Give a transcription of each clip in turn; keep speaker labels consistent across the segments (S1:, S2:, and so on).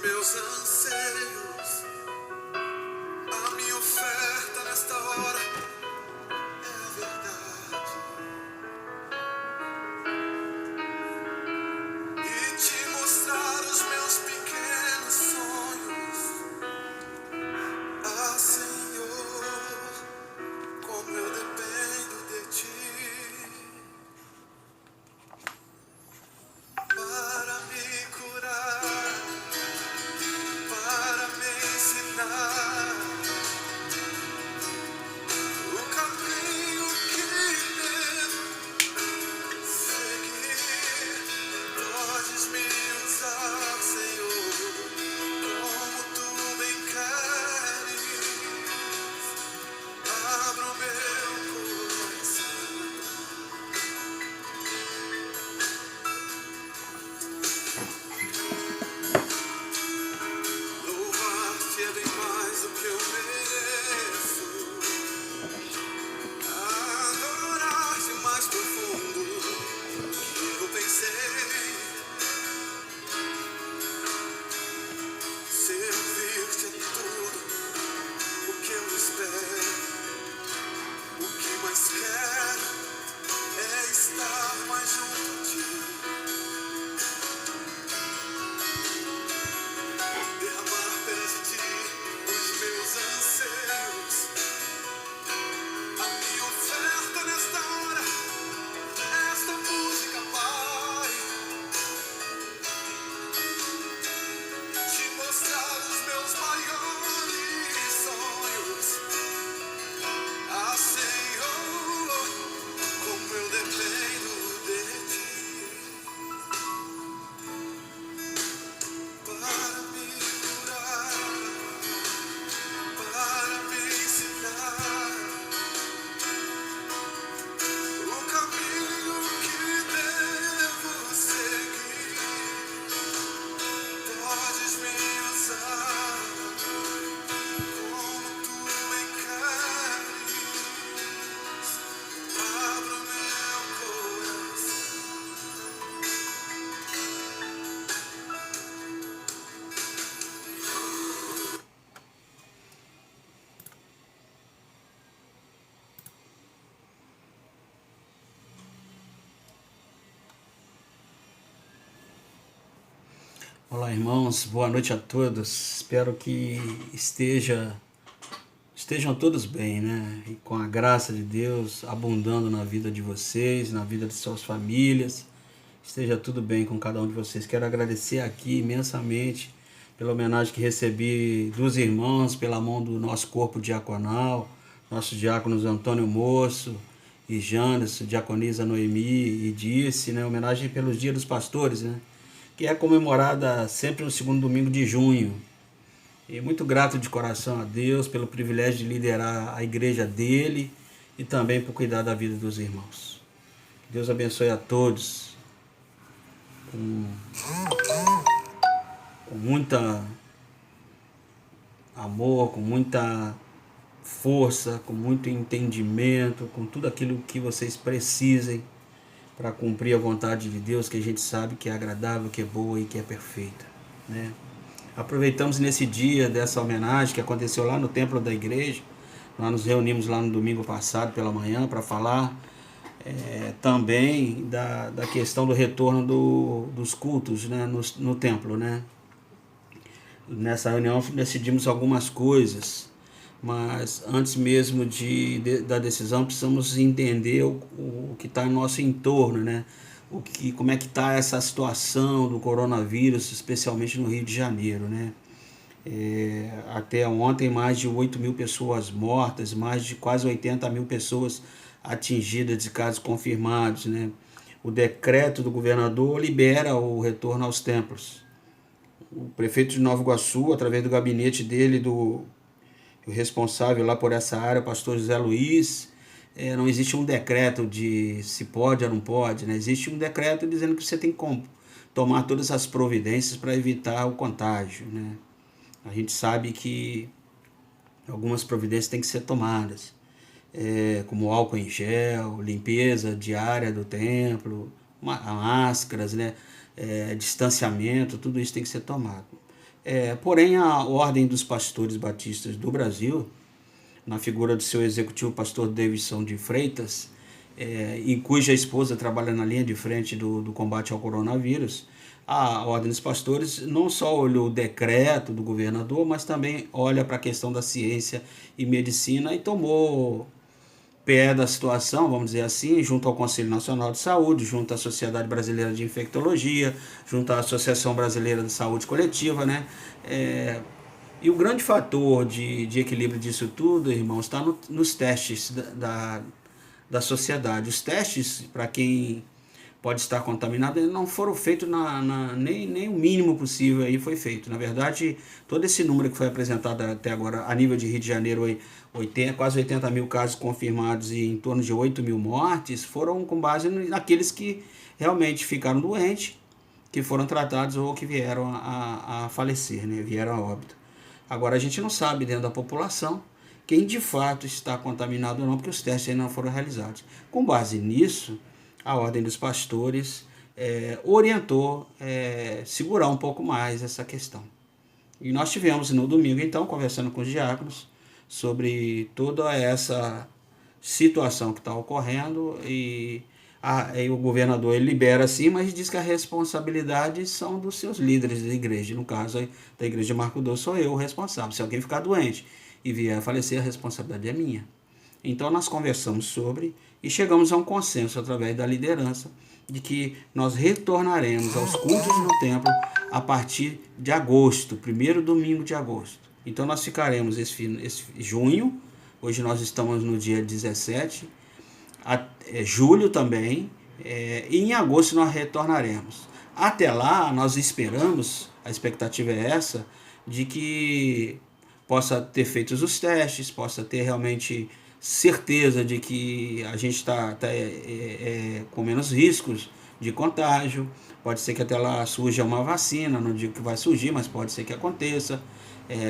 S1: meus anseios, a minha oferta nesta hora é a verdade. E te mostrar os meus pequenos sonhos. Ah, Senhor, como eu dependo de ti para me curar, para me ensinar o caminho que devo seguir. Podes me usar, Senhor, como tu bem queres. Abra o meu coração. Louvar-te é bem mais do que eu mereço. Adorar-te mais profundo que eu pensei. Servir-te é tudo o que eu espero. O que mais quero é estar mais junto a ti. Derramar perante ti os meus anseios. A minha oferta nesta hora, esta música, Pai. Te mostrar os meus maiores sonhos. Ah, Senhor, como eu dependo de ti para me curar, para me ensinar o caminho que devo seguir. Podes me usar como tu bem queres. Abra o meu coração.
S2: Olá, irmãos, boa noite a todos. Espero que estejam todos bem, né? E com a graça de Deus abundando na vida de vocês, na vida de suas famílias. Esteja tudo bem com cada um de vocês. Quero agradecer aqui imensamente pela homenagem que recebi dos irmãos, pela mão do nosso corpo diaconal, nossos diáconos Antônio Moço e Janderson, diaconisa Noemi e Disse, né? Homenagem pelos Dias dos Pastores, né? Que é comemorada sempre no segundo domingo de junho. E muito grato de coração a Deus pelo privilégio de liderar a igreja dele e também por cuidar da vida dos irmãos. Deus abençoe a todos com muita amor, com muita força, com muito entendimento, com tudo aquilo que vocês precisem para cumprir a vontade de Deus, que a gente sabe que é agradável, que é boa e que é perfeita, né? Aproveitamos nesse dia dessa homenagem que aconteceu lá no templo da igreja. Nós nos reunimos lá no domingo passado pela manhã para falar também da questão do retorno dos cultos, né, no templo, né? Nessa reunião decidimos algumas coisas, mas antes mesmo da decisão precisamos entender o que está no nosso entorno, né? Como é que está essa situação do coronavírus, especialmente no Rio de Janeiro, né? Até ontem mais de 8.000 pessoas mortas, mais de quase 80.000 pessoas atingidas de casos confirmados, né? O decreto do governador libera o retorno aos templos. O prefeito de Nova Iguaçu, através do gabinete dele, o responsável lá por essa área, o pastor José Luiz, não existe um decreto de se pode ou não pode, né? Existe um decreto dizendo que você tem que tomar todas as providências para evitar o contágio, né? A gente sabe que algumas providências têm que ser tomadas, como álcool em gel, limpeza diária do templo, máscaras, né? Distanciamento, tudo isso tem que ser tomado. Porém, a Ordem dos Pastores Batistas do Brasil, na figura do seu executivo, pastor Davidson de Freitas, e cuja esposa trabalha na linha de frente do combate ao coronavírus, a Ordem dos Pastores não só olhou o decreto do governador, mas também olha para a questão da ciência e medicina e tomou pé da situação, vamos dizer assim, junto ao Conselho Nacional de Saúde, junto à Sociedade Brasileira de Infectologia, junto à Associação Brasileira de Saúde Coletiva, né? E o grande fator de equilíbrio disso tudo, irmãos, está nos testes da sociedade. Os testes, para quem pode estar contaminado, eles não foram feitos nem o mínimo possível aí foi feito. Na verdade, todo esse número que foi apresentado até agora a nível de Rio de Janeiro, quase 80 mil casos confirmados e em torno de 8 mil mortes, foram com base naqueles que realmente ficaram doentes, que foram tratados ou que vieram a falecer, né? Vieram a óbito. Agora, a gente não sabe dentro da população quem de fato está contaminado ou não, porque os testes ainda não foram realizados. Com base nisso, a Ordem dos Pastores orientou segurar um pouco mais essa questão. E nós tivemos no domingo, então, conversando com os diáconos sobre toda essa situação que está ocorrendo e o governador ele libera sim, mas diz que a responsabilidade são dos seus líderes da igreja. No caso da igreja de Marco II, sou eu o responsável. Se alguém ficar doente e vier a falecer, a responsabilidade é minha. Então nós conversamos sobre e chegamos a um consenso através da liderança de que nós retornaremos aos cultos no templo a partir de agosto, primeiro domingo de agosto. Então nós ficaremos esse junho, hoje nós estamos no dia 17, julho também, e em agosto nós retornaremos. Até lá nós esperamos, a expectativa é essa, de que possa ter feito os testes, possa ter realmente certeza de que a gente está com menos riscos de contágio. Pode ser que até lá surja uma vacina, não digo que vai surgir, mas pode ser que aconteça.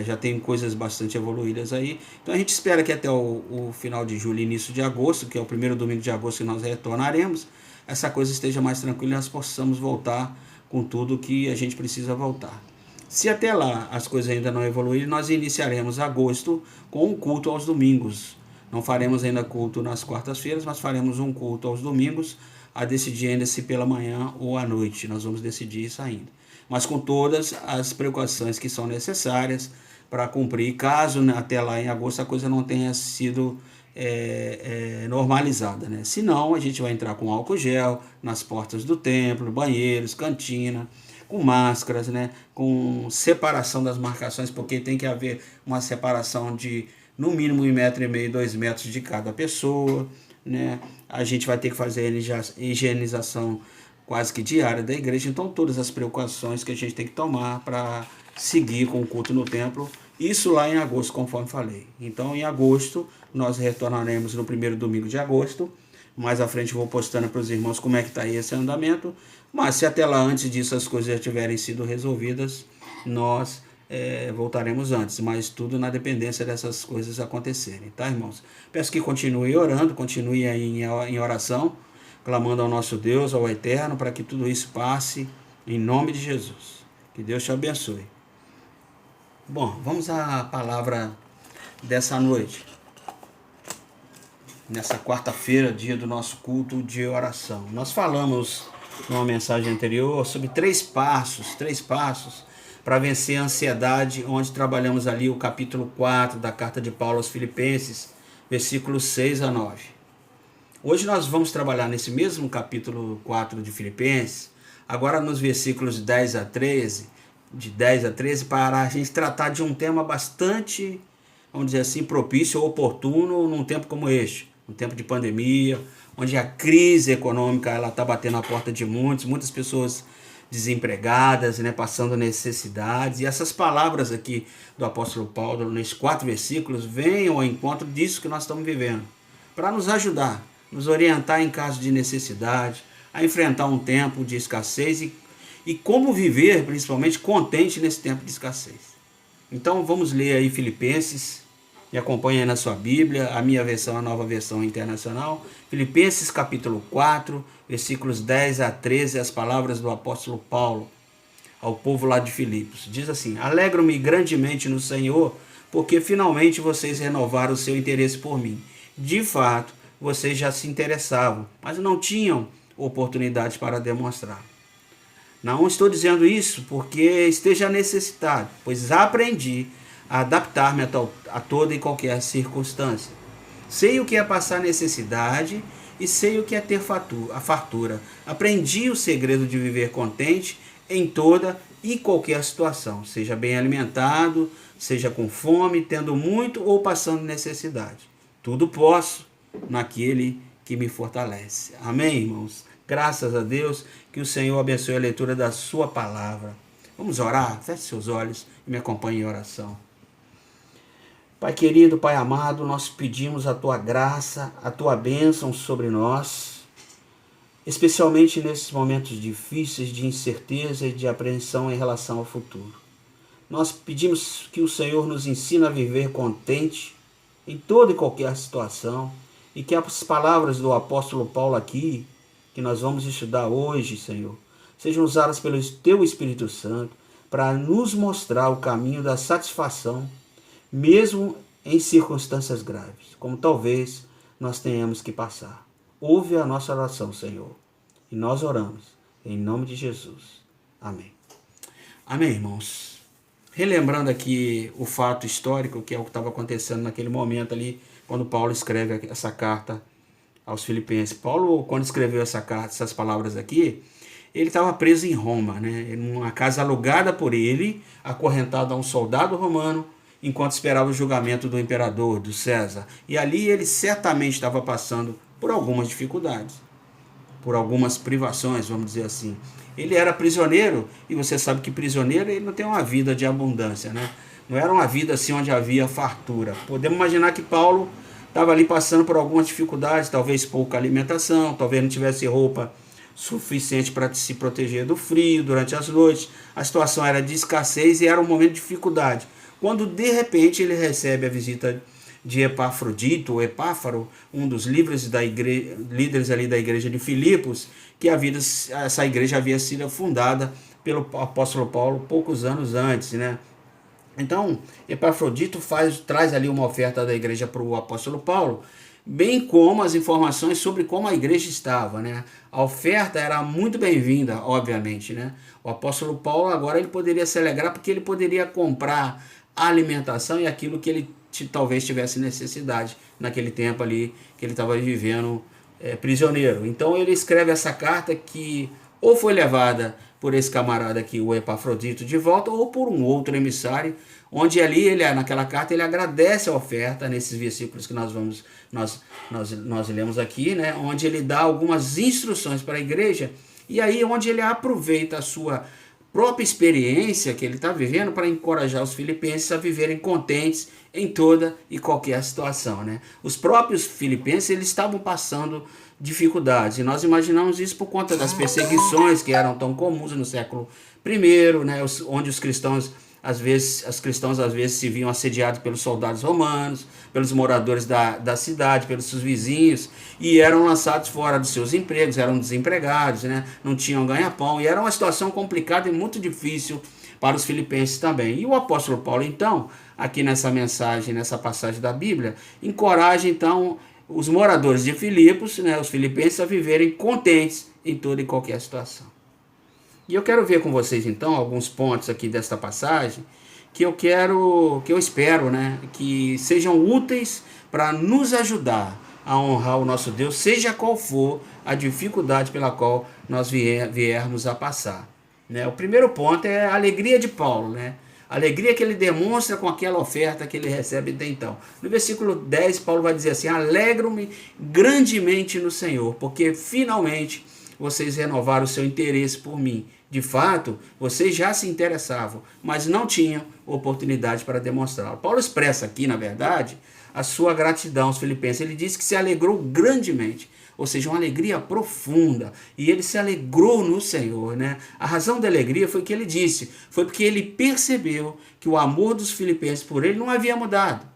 S2: Já tem coisas bastante evoluídas aí. Então a gente espera que até o final de julho, início de agosto, que é o primeiro domingo de agosto que nós retornaremos, essa coisa esteja mais tranquila e nós possamos voltar com tudo que a gente precisa voltar. Se até lá as coisas ainda não evoluírem, nós iniciaremos agosto com um culto aos domingos. Não faremos ainda culto nas quartas-feiras, mas faremos um culto aos domingos, a decidir ainda se pela manhã ou à noite. Nós vamos decidir isso ainda. Mas com todas as precauções que são necessárias para cumprir, caso até lá em agosto a coisa não tenha sido normalizada, né? Senão a gente vai entrar com álcool gel nas portas do templo, banheiros, cantina, com máscaras, né? Com separação das marcações, porque tem que haver uma separação de no mínimo 1,5 m, 2 metros de cada pessoa, né? A gente vai ter que fazer a higienização quase que diária da igreja. Então todas as precauções que a gente tem que tomar para seguir com o culto no templo, isso lá em agosto, conforme falei. Então em agosto nós retornaremos no primeiro domingo de agosto. Mais à frente eu vou postando para os irmãos como é que está aí esse andamento. Mas se até lá antes disso as coisas já tiverem sido resolvidas, nós voltaremos antes, mas tudo na dependência dessas coisas acontecerem, tá, irmãos? Peço que continue orando, continue aí em oração, clamando ao nosso Deus, ao Eterno, para que tudo isso passe, em nome de Jesus. Que Deus te abençoe. Bom, vamos à palavra dessa noite. Nessa quarta-feira, dia do nosso culto de oração. Nós falamos numa mensagem anterior sobre três passos para vencer a ansiedade, onde trabalhamos ali o capítulo 4 da carta de Paulo aos Filipenses, versículos 6 a 9. Hoje nós vamos trabalhar nesse mesmo capítulo 4 de Filipenses, agora nos versículos 10 a 13, de 10 a 13, para a gente tratar de um tema bastante, vamos dizer assim, propício ou oportuno num tempo como este, um tempo de pandemia, onde a crise econômica está batendo a porta de muitas pessoas desempregadas, né, passando necessidades, e essas palavras aqui do apóstolo Paulo, nesses 4 versículos, vêm ao encontro disso que nós estamos vivendo, para nos ajudar, nos orientar em caso de necessidade, a enfrentar um tempo de escassez e como viver, principalmente, contente nesse tempo de escassez. Então vamos ler aí Filipenses, me acompanha aí na sua Bíblia, a minha versão, a Nova Versão Internacional, Filipenses capítulo 4, versículos 10 a 13, as palavras do apóstolo Paulo. ao povo lá de Filipos. Diz assim: alegro-me grandemente no Senhor, porque finalmente vocês renovaram o seu interesse por mim. De fato, vocês já se interessavam, mas não tinham oportunidade para demonstrar. Não estou dizendo isso porque esteja necessitado, pois aprendi a adaptar-me a toda e qualquer circunstância. Sei o que é passar necessidade e sei o que é ter a fartura. Aprendi o segredo de viver contente em toda e qualquer situação, seja bem alimentado, seja com fome, tendo muito ou passando necessidade. Tudo posso naquele que me fortalece. Amém, irmãos? Graças a Deus, que o Senhor abençoe a leitura da sua palavra. Vamos orar? Feche seus olhos e me acompanhe em oração. Pai querido, Pai amado, nós pedimos a Tua graça, a Tua bênção sobre nós, especialmente nesses momentos difíceis de incerteza e de apreensão em relação ao futuro. Nós pedimos que o Senhor nos ensine a viver contente em toda e qualquer situação e que as palavras do apóstolo Paulo aqui, que nós vamos estudar hoje, Senhor, sejam usadas pelo Teu Espírito Santo para nos mostrar o caminho da satisfação, mesmo em circunstâncias graves, como talvez nós tenhamos que passar. Ouve a nossa oração, Senhor, e nós oramos em nome de Jesus. Amém. Amém, irmãos. Relembrando aqui o fato histórico, que é o que estava acontecendo naquele momento ali, quando Paulo escreve essa carta aos Filipenses. Paulo, quando escreveu essa carta, essas palavras aqui, ele estava preso em Roma, né? Em uma casa alugada por ele, acorrentado a um soldado romano, enquanto esperava o julgamento do imperador, do César. E ali ele certamente estava passando por algumas dificuldades, por algumas privações, vamos dizer assim. Ele era prisioneiro, e você sabe que prisioneiro ele não tem uma vida de abundância, né? Não era uma vida assim onde havia fartura. Podemos imaginar que Paulo estava ali passando por algumas dificuldades, talvez pouca alimentação, talvez não tivesse roupa suficiente para se proteger do frio durante as noites. A situação era de escassez e era um momento de dificuldade. Quando de repente ele recebe a visita de Epafrodito, ou Epáfaro, um dos líderes ali da igreja de Filipos, que essa igreja havia sido fundada pelo apóstolo Paulo poucos anos antes, né? Então, Epafrodito traz ali uma oferta da igreja para o apóstolo Paulo, bem como as informações sobre como a igreja estava, né? A oferta era muito bem-vinda, obviamente, né? O apóstolo Paulo agora ele poderia se alegrar porque ele poderia comprar a alimentação e aquilo que ele talvez tivesse necessidade naquele tempo ali que ele estava vivendo prisioneiro. Então ele escreve essa carta que ou foi levada por esse camarada aqui, o Epafrodito, de volta, ou por um outro emissário, onde ali, naquela carta, ele agradece a oferta, nesses versículos que nós lemos aqui, né, onde ele dá algumas instruções para a igreja, e aí onde ele aproveita a sua própria experiência que ele está vivendo para encorajar os filipenses a viverem contentes em toda e qualquer situação, né? Os próprios filipenses eles estavam passando dificuldades, e nós imaginamos isso por conta das perseguições que eram tão comuns no século I, né, onde os cristãos às vezes se viam assediados pelos soldados romanos, pelos moradores da cidade, pelos seus vizinhos, e eram lançados fora dos seus empregos, eram desempregados, né, não tinham ganha-pão, e era uma situação complicada e muito difícil para os filipenses também. E o apóstolo Paulo, então, aqui nessa mensagem, nessa passagem da Bíblia, encoraja, então, os moradores de Filipos, né, os filipenses, a viverem contentes em toda e qualquer situação. E eu quero ver com vocês, então, alguns pontos aqui desta passagem que eu espero, né, que sejam úteis para nos ajudar a honrar o nosso Deus, seja qual for a dificuldade pela qual nós viermos a passar. Né? O primeiro ponto é a alegria de Paulo, né? A alegria que ele demonstra com aquela oferta que ele recebe até então. No versículo 10, Paulo vai dizer assim: alegro-me grandemente no Senhor, porque finalmente vocês renovaram o seu interesse por mim. De fato, vocês já se interessavam, mas não tinham oportunidade para demonstrá-lo. Paulo expressa aqui, na verdade, a sua gratidão aos filipenses. Ele diz que se alegrou grandemente, ou seja, uma alegria profunda, e ele se alegrou no Senhor, né? A razão da alegria foi o que ele disse, foi porque ele percebeu que o amor dos filipenses por ele não havia mudado.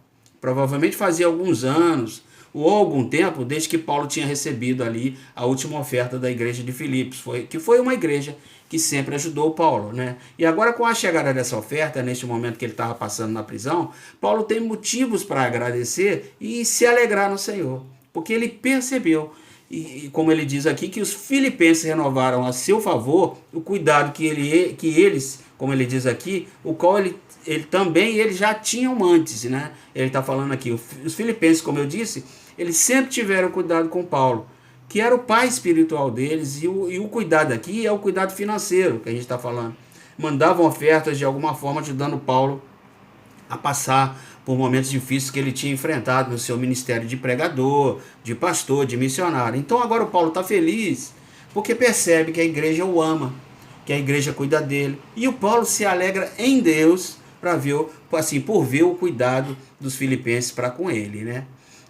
S2: Provavelmente fazia alguns anos, ou algum tempo desde que Paulo tinha recebido ali a última oferta da igreja de Filipos, que foi uma igreja que sempre ajudou Paulo, né? E agora, com a chegada dessa oferta, neste momento que ele estava passando na prisão, Paulo tem motivos para agradecer e se alegrar no Senhor, porque ele percebeu, e como ele diz aqui, que os filipenses renovaram a seu favor o cuidado que eles, como ele diz aqui, o qual eles já tinham antes, né? Ele está falando aqui, os filipenses, como eu disse, eles sempre tiveram cuidado com Paulo, que era o pai espiritual deles, e o cuidado aqui é o cuidado financeiro que a gente está falando. Mandavam ofertas de alguma forma ajudando Paulo a passar por momentos difíceis que ele tinha enfrentado no seu ministério de pregador, de pastor, de missionário. Então agora o Paulo está feliz porque percebe que a igreja o ama, que a igreja cuida dele. E o Paulo se alegra em Deus por ver o cuidado dos filipenses para com ele, né?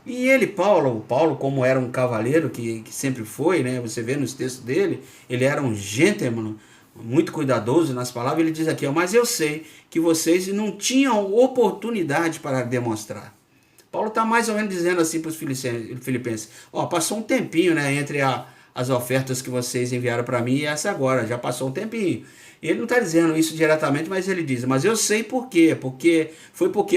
S2: E ele, Paulo, como era um cavaleiro que sempre foi, né? Você vê nos textos dele, ele era um gentleman, muito cuidadoso nas palavras. Ele diz aqui, mas eu sei que vocês não tinham oportunidade para demonstrar. Paulo está mais ou menos dizendo assim para os filipenses, passou um tempinho, né, entre as ofertas que vocês enviaram para mim e essa agora, já passou um tempinho. Ele não está dizendo isso diretamente, mas ele diz, mas eu sei por quê, porque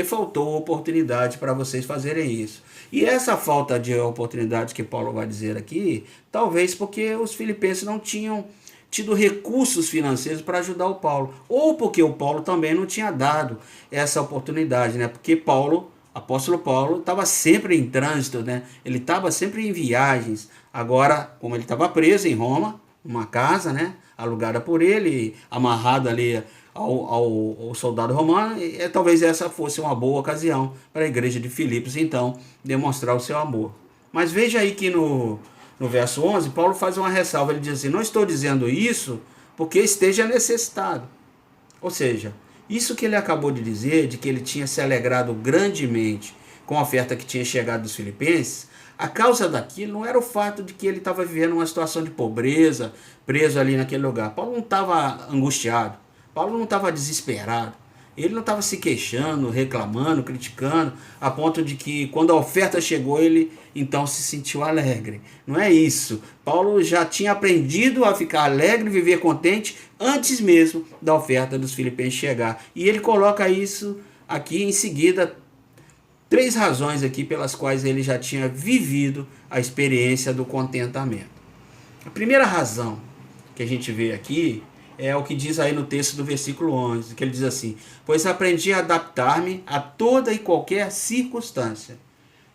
S2: faltou oportunidade para vocês fazerem isso. E essa falta de oportunidade que Paulo vai dizer aqui, talvez porque os filipenses não tinham tido recursos financeiros para ajudar o Paulo, ou porque o Paulo também não tinha dado essa oportunidade, né? Porque apóstolo Paulo estava sempre em trânsito, né? Ele estava sempre em viagens. Agora, como ele estava preso em Roma, uma casa, né, alugada por ele, amarrado ali ao soldado romano, talvez essa fosse uma boa ocasião para a igreja de Filipos, então, demonstrar o seu amor. Mas veja aí que no verso 11, Paulo faz uma ressalva, ele diz assim, não estou dizendo isso porque esteja necessitado. Ou seja, isso que ele acabou de dizer, de que ele tinha se alegrado grandemente com a oferta que tinha chegado dos filipenses, a causa daquilo não era o fato de que ele estava vivendo uma situação de pobreza, preso ali naquele lugar. Paulo não estava angustiado, Paulo não estava desesperado, ele não estava se queixando, reclamando, criticando, a ponto de que quando a oferta chegou ele então se sentiu alegre. Não é isso. Paulo já tinha aprendido a ficar alegre e viver contente antes mesmo da oferta dos filipenses chegar. E ele coloca isso aqui em seguida, 3 razões aqui pelas quais ele já tinha vivido a experiência do contentamento. A primeira razão que a gente vê aqui é o que diz aí no texto do versículo 11, que ele diz assim, pois aprendi a adaptar-me a toda e qualquer circunstância.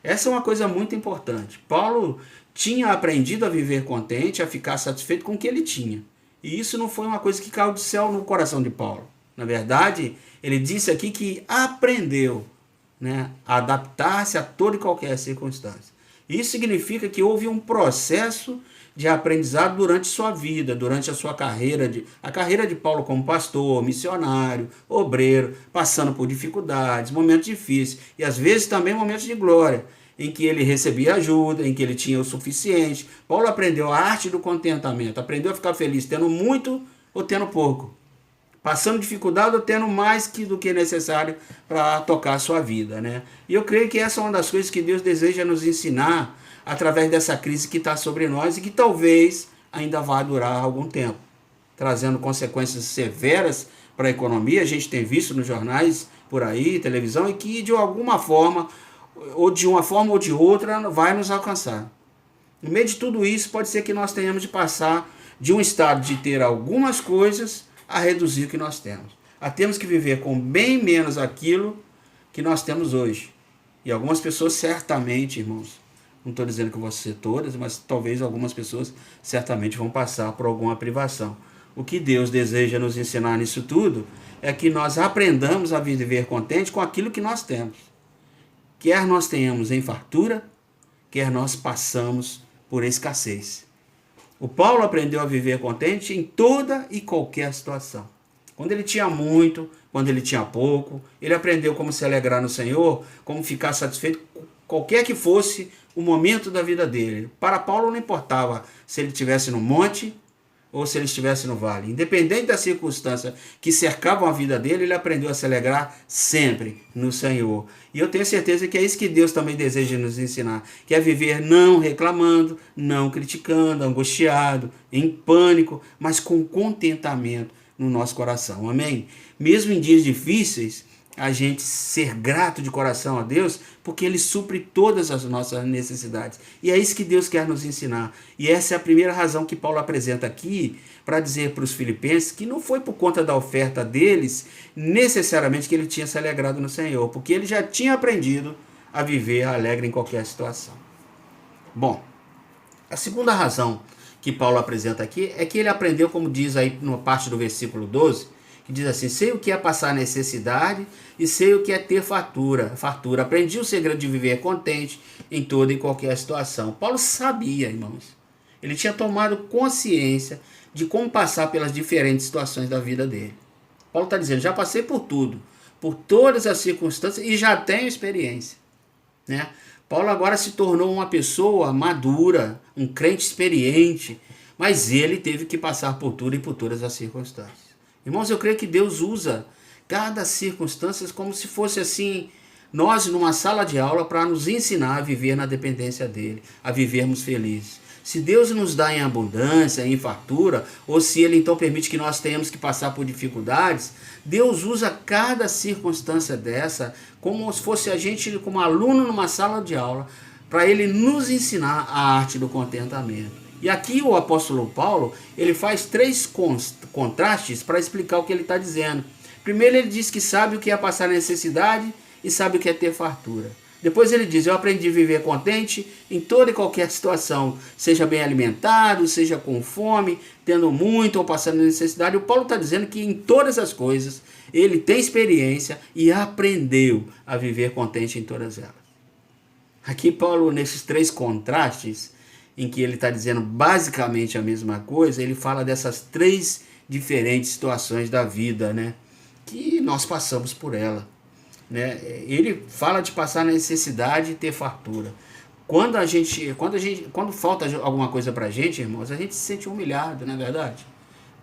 S2: Essa é uma coisa muito importante. Paulo tinha aprendido a viver contente, a ficar satisfeito com o que ele tinha. E isso não foi uma coisa que caiu do céu no coração de Paulo. Na verdade, ele disse aqui que aprendeu, né, a adaptar-se a toda e qualquer circunstância. Isso significa que houve um processo de aprendizado durante sua vida, durante a sua carreira, a carreira de Paulo como pastor, missionário, obreiro, passando por dificuldades, momentos difíceis e às vezes também momentos de glória, em que ele recebia ajuda, em que ele tinha o suficiente. Paulo aprendeu a arte do contentamento, aprendeu a ficar feliz tendo muito ou tendo pouco, passando dificuldade ou tendo mais do que necessário para tocar a sua vida, né? E eu creio que essa é uma das coisas que Deus deseja nos ensinar através dessa crise que está sobre nós e que talvez ainda vá durar algum tempo, trazendo consequências severas para a economia. A gente tem visto nos jornais, por aí, televisão, e que de alguma forma, ou de uma forma ou de outra, vai nos alcançar. No meio de tudo isso, pode ser que nós tenhamos de passar de um estado de ter algumas coisas a reduzir o que nós temos. Temos que viver com bem menos aquilo que nós temos hoje. E algumas pessoas certamente, irmãos, não estou dizendo que vão ser todas, mas talvez algumas pessoas certamente vão passar por alguma privação. O que Deus deseja nos ensinar nisso tudo é que nós aprendamos a viver contente com aquilo que nós temos. Quer nós tenhamos em fartura, quer nós passamos por escassez. O Paulo aprendeu a viver contente em toda e qualquer situação. Quando ele tinha muito, quando ele tinha pouco, ele aprendeu como se alegrar no Senhor, como ficar satisfeito, qualquer que fosse o momento da vida dele. Para Paulo não importava se ele estivesse no monte, ou se ele estivesse no vale. Independente da circunstância que cercavam a vida dele, ele aprendeu a se alegrar sempre no Senhor. E eu tenho certeza que é isso que Deus também deseja nos ensinar, que é viver não reclamando, não criticando, angustiado, em pânico, mas com contentamento no nosso coração. Amém? Mesmo em dias difíceis, a gente ser grato de coração a Deus, porque Ele supre todas as nossas necessidades. E é isso que Deus quer nos ensinar. E essa é a primeira razão que Paulo apresenta aqui, para dizer para os filipenses que não foi por conta da oferta deles, necessariamente que ele tinha se alegrado no Senhor, porque ele já tinha aprendido a viver alegre em qualquer situação. Bom, a segunda razão que Paulo apresenta aqui é que ele aprendeu, como diz aí numa parte do versículo 12, que diz assim: sei o que é passar necessidade e sei o que é ter fartura. Aprendi o segredo de viver contente em toda e qualquer situação. Paulo sabia, irmãos. Ele tinha tomado consciência de como passar pelas diferentes situações da vida dele. Paulo está dizendo: já passei por tudo, por todas as circunstâncias e já tenho experiência, né? Paulo agora se tornou uma pessoa madura, um crente experiente, mas ele teve que passar por tudo e por todas as circunstâncias. Irmãos, eu creio que Deus usa cada circunstância como se fosse assim, nós numa sala de aula para nos ensinar a viver na dependência dele, a vivermos felizes. Se Deus nos dá em abundância, em fartura, ou se Ele então permite que nós tenhamos que passar por dificuldades, Deus usa cada circunstância dessa como se fosse a gente como aluno numa sala de aula, para Ele nos ensinar a arte do contentamento. E aqui o apóstolo Paulo, ele faz 3 contrastes para explicar o que ele está dizendo. Primeiro ele diz que sabe o que é passar necessidade e sabe o que é ter fartura. Depois ele diz: eu aprendi a viver contente em toda e qualquer situação, seja bem alimentado, seja com fome, tendo muito ou passando necessidade. O Paulo está dizendo que em todas as coisas ele tem experiência e aprendeu a viver contente em todas elas. Aqui Paulo, nesses 3 contrastes, em que ele está dizendo basicamente a mesma coisa, ele fala dessas 3 diferentes situações da vida, né, que nós passamos por ela. Né? Ele fala de passar necessidade e ter fartura. Quando falta alguma coisa para a gente, irmãos, a gente se sente humilhado, não é verdade?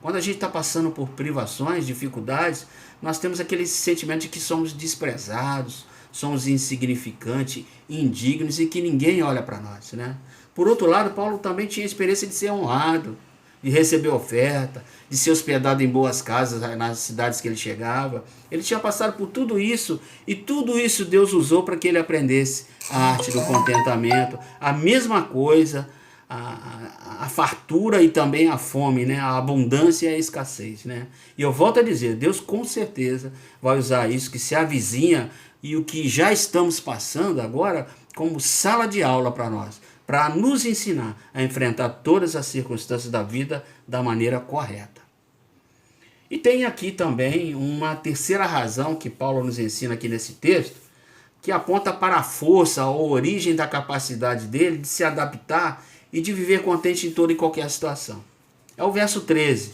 S2: Quando a gente está passando por privações, dificuldades, nós temos aquele sentimento de que somos desprezados, somos insignificantes, indignos e que ninguém olha para nós, né? Por outro lado, Paulo também tinha a experiência de ser honrado, de receber oferta, de ser hospedado em boas casas nas cidades que ele chegava. Ele tinha passado por tudo isso, e tudo isso Deus usou para que ele aprendesse a arte do contentamento. A mesma coisa, a fartura e também a fome, né? A abundância e a escassez, né? E eu volto a dizer, Deus com certeza vai usar isso que se avizinha e o que já estamos passando agora como sala de aula para nós, para nos ensinar a enfrentar todas as circunstâncias da vida da maneira correta. E tem aqui também uma terceira razão que Paulo nos ensina aqui nesse texto, que aponta para a força ou origem da capacidade dele de se adaptar e de viver contente em toda e qualquer situação. É o verso 13,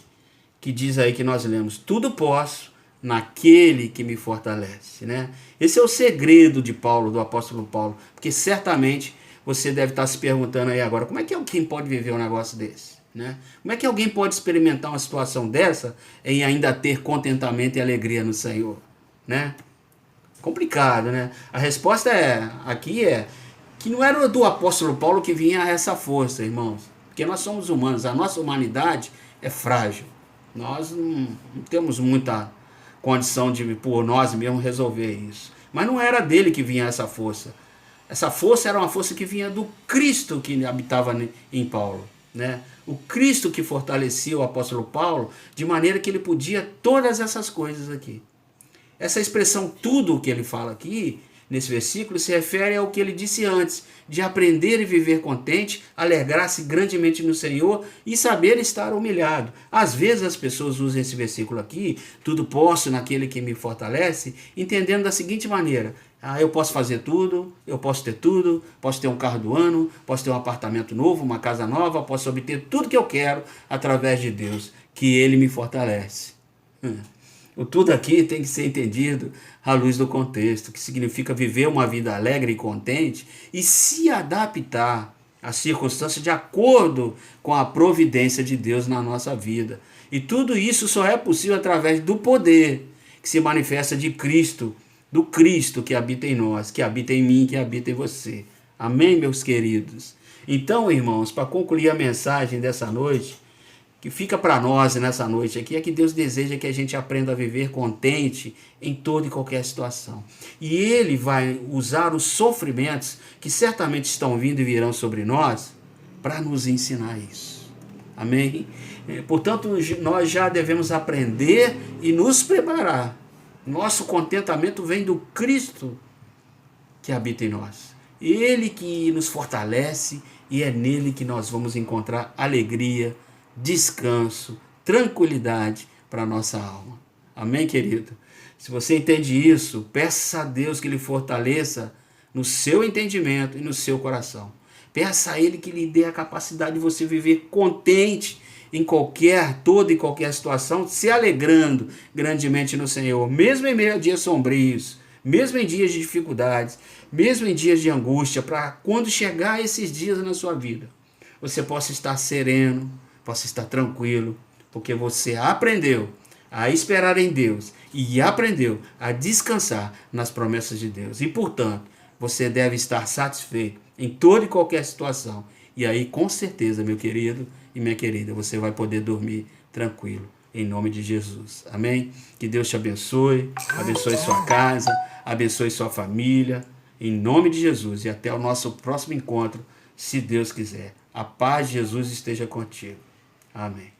S2: que diz aí que nós lemos: tudo posso naquele que me fortalece, né? Esse é o segredo de Paulo, do apóstolo Paulo, porque certamente você deve estar se perguntando aí agora, como é que alguém pode viver um negócio desse, né? Como é que alguém pode experimentar uma situação dessa e ainda ter contentamento e alegria no Senhor, né? Complicado, né? A resposta aqui é que não era do apóstolo Paulo que vinha essa força, irmãos, porque nós somos humanos, a nossa humanidade é frágil, nós não temos muita condição de por nós mesmos resolver isso, mas não era dele que vinha essa força. Essa força era uma força que vinha do Cristo que habitava em Paulo, né? O Cristo que fortalecia o apóstolo Paulo de maneira que ele podia todas essas coisas aqui. Essa expressão tudo que ele fala aqui, nesse versículo, se refere ao que ele disse antes, de aprender e viver contente, alegrar-se grandemente no Senhor e saber estar humilhado. Às vezes as pessoas usam esse versículo aqui, tudo posso naquele que me fortalece, entendendo da seguinte maneira: eu posso fazer tudo, eu posso ter tudo, posso ter um carro do ano, posso ter um apartamento novo, uma casa nova, posso obter tudo que eu quero através de Deus, que Ele me fortalece. O tudo aqui tem que ser entendido à luz do contexto, que significa viver uma vida alegre e contente e se adaptar as circunstâncias de acordo com a providência de Deus na nossa vida. E tudo isso só é possível através do poder que se manifesta de Cristo, do Cristo que habita em nós, que habita em mim, que habita em você. Amém, meus queridos? Então, irmãos, para concluir a mensagem dessa noite, que fica para nós nessa noite aqui, é que Deus deseja que a gente aprenda a viver contente em toda e qualquer situação. E Ele vai usar os sofrimentos que certamente estão vindo e virão sobre nós para nos ensinar isso. Amém? Portanto, nós já devemos aprender e nos preparar. Nosso contentamento vem do Cristo que habita em nós. Ele que nos fortalece e é nele que nós vamos encontrar alegria, descanso, tranquilidade para a nossa alma. Amém, querido? Se você entende isso, peça a Deus que lhe fortaleça no seu entendimento e no seu coração. Peça a Ele que lhe dê a capacidade de você viver contente em toda e qualquer situação, se alegrando grandemente no Senhor, mesmo em meio a dias sombrios, mesmo em dias de dificuldades, mesmo em dias de angústia, para quando chegar esses dias na sua vida, você possa estar sereno, possa estar tranquilo, porque você aprendeu a esperar em Deus e aprendeu a descansar nas promessas de Deus. E, portanto, você deve estar satisfeito em toda e qualquer situação. E aí, com certeza, meu querido e minha querida, você vai poder dormir tranquilo, em nome de Jesus. Amém? Que Deus te abençoe sua casa, abençoe sua família, em nome de Jesus. E até o nosso próximo encontro, se Deus quiser. A paz de Jesus esteja contigo. Amém.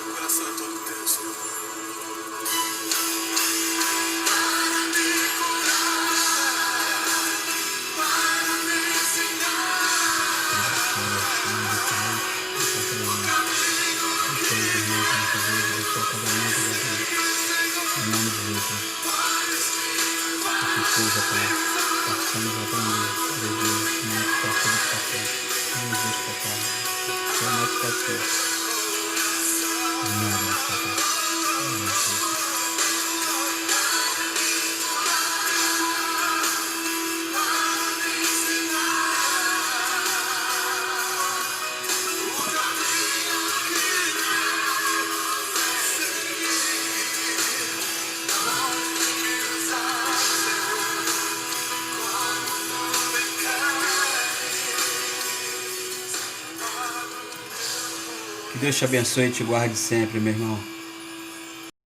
S1: Meu coração é todo teu, Senhor.
S2: Em nome de Jesus, que seja, Pai, possamos aprender a viver muito para tudo que está certo. Não existe pecado, só nós está certo. Em nome de Jesus. Em nome de Jesus. Que Deus te abençoe e te guarde sempre, meu irmão.